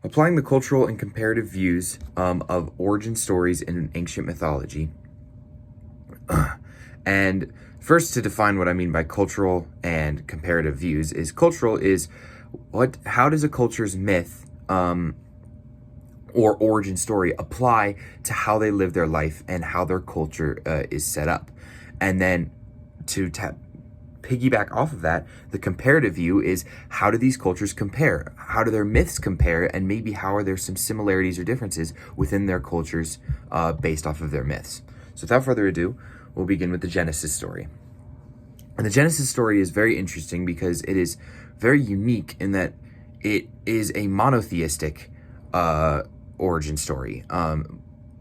Applying the cultural and comparative views of origin stories in ancient mythology. And first, to define what I mean by cultural and comparative views, is cultural is how does a culture's myth or origin story apply to how they live their life and how their culture is set up. And then to piggyback off of that, the comparative view is how do these cultures compare? How do their myths compare? And maybe how are there some similarities or differences within their cultures based off of their myths? So without further ado, we'll begin with the Genesis story. And the Genesis story is very interesting because it is very unique in that it is a monotheistic origin story.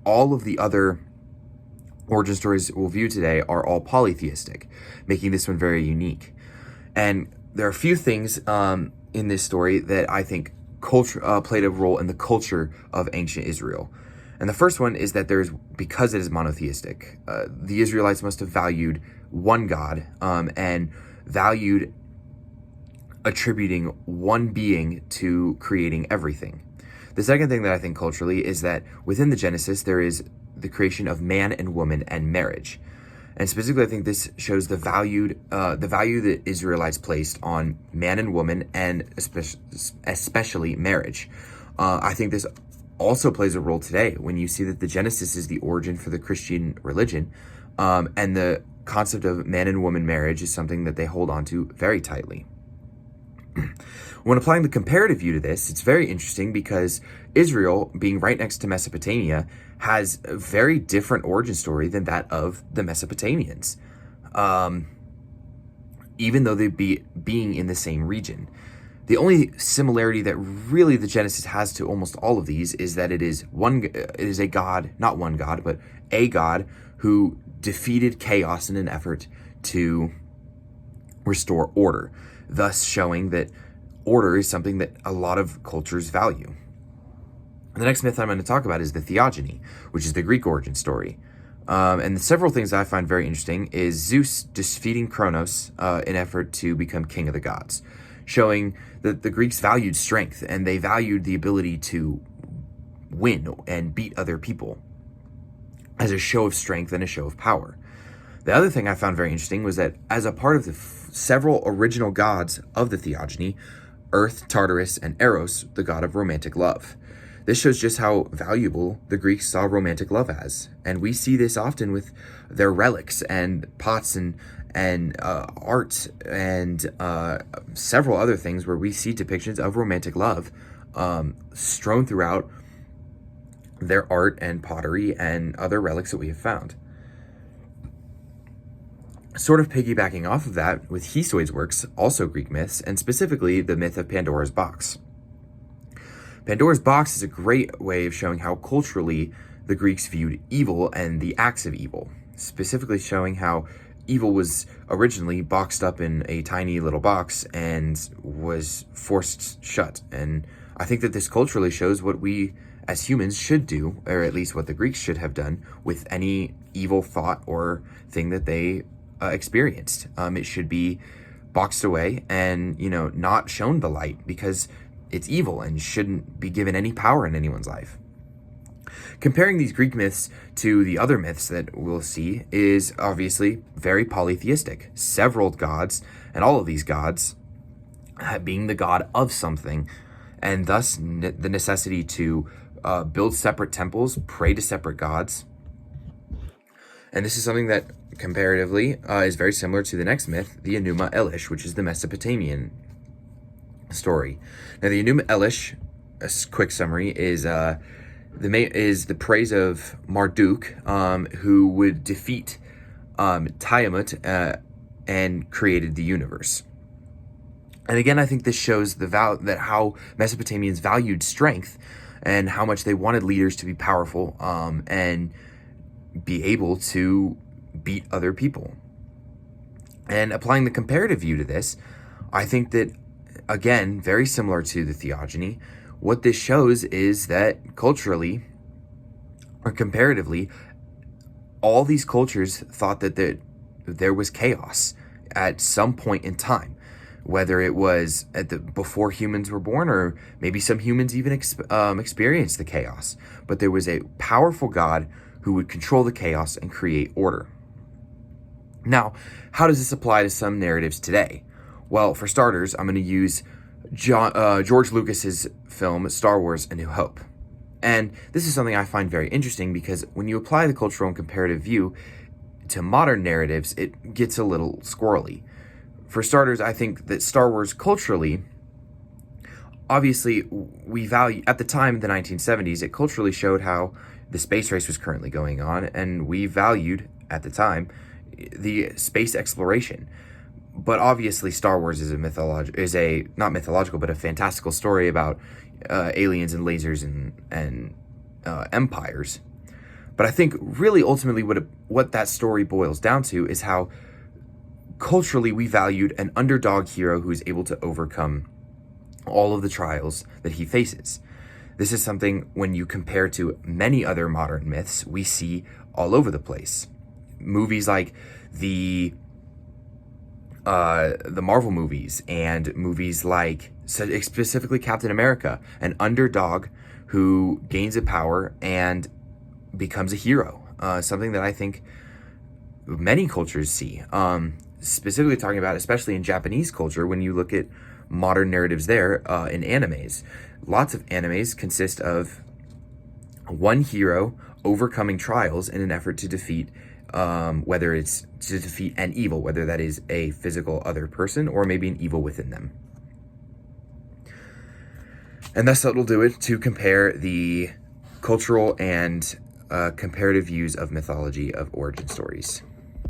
All of the other origin stories we'll view today are all polytheistic, making this one very unique. And there are a few things in this story that I think culture played a role in the culture of ancient Israel. And the first one is that because it is monotheistic, the Israelites must have valued one God and valued attributing one being to creating everything. The second thing that I think culturally is that within the Genesis, there is the creation of man and woman and marriage. And specifically, I think this shows the value that Israelites placed on man and woman and especially marriage. I think this also plays a role today when you see that the Genesis is the origin for the Christian religion, and the concept of man and woman marriage is something that they hold on to very tightly. When applying the comparative view to this, it's very interesting because Israel, being right next to Mesopotamia, has a very different origin story than that of the Mesopotamians, even though they being in the same region. The only similarity that really the Genesis has to almost all of these is that it is a God, not one God, but a God who defeated chaos in an effort to restore order, thus showing that order is something that a lot of cultures value. The next myth I'm going to talk about is the Theogony, which is the Greek origin story. And several things that I find very interesting is Zeus defeating Kronos in effort to become king of the gods, showing that the Greeks valued strength and they valued the ability to win and beat other people as a show of strength and a show of power. The other thing I found very interesting was that as a part of the several original gods of the Theogony, Earth, Tartarus, and Eros, the god of romantic love. This shows just how valuable the Greeks saw romantic love as. And we see this often with their relics and pots and art and several other things where we see depictions of romantic love strewn throughout their art and pottery and other relics that we have found. Sort of piggybacking off of that with Hesiod's works, also Greek myths, and specifically the myth of Pandora's box. Pandora's box is a great way of showing how culturally the Greeks viewed evil and the acts of evil, specifically showing how evil was originally boxed up in a tiny little box and was forced shut. And I think that this culturally shows what we as humans should do, or at least what the Greeks should have done with any evil thought or thing that they experienced. It should be boxed away and, not shown the light because it's evil and shouldn't be given any power in anyone's life. Comparing these Greek myths to the other myths that we'll see is obviously very polytheistic. Several gods, and all of these gods being the god of something, and thus the necessity to build separate temples, pray to separate gods. And this is something that comparatively is very similar to the next myth, the Enuma Elish, which is the Mesopotamian story. Now, the Enuma Elish, a quick summary, is the praise of Marduk, who would defeat Tiamat and created the universe. And again, I think this shows that how Mesopotamians valued strength and how much they wanted leaders to be powerful and be able to beat other people. And applying the comparative view to this, I think that, again, very similar to the Theogony, what this shows is that culturally or comparatively, all these cultures thought that there was chaos at some point in time. whether it was before humans were born, or maybe some humans even experienced the chaos. But there was a powerful God who would control the chaos and create order. Now, how does this apply to some narratives today? Well, for starters, I'm going to use George Lucas's film Star Wars: A New Hope. And this is something I find very interesting, because when you apply the cultural and comparative view to modern narratives, it gets a little squirrely. For starters, I think that Star Wars culturally, obviously, we value, at the time in the 1970s, it culturally showed how the space race was currently going on, and we valued, at the time, the space exploration. But obviously, Star Wars is not mythological, but a fantastical story about aliens and lasers and empires. But I think really ultimately what that story boils down to is how culturally we valued an underdog hero who is able to overcome all of the trials that he faces. This is something, when you compare to many other modern myths, we see all over the place. Movies like the Marvel movies, and movies like, specifically Captain America, an underdog who gains a power and becomes a hero. Something that I think many cultures see. Specifically talking about, especially in Japanese culture, when you look at modern narratives there, in animes. Lots of animes consist of one hero overcoming trials in an effort to defeat, whether it's to defeat an evil, whether that is a physical other person or maybe an evil within them. And thus that'll do it to compare the cultural and comparative views of mythology of origin stories.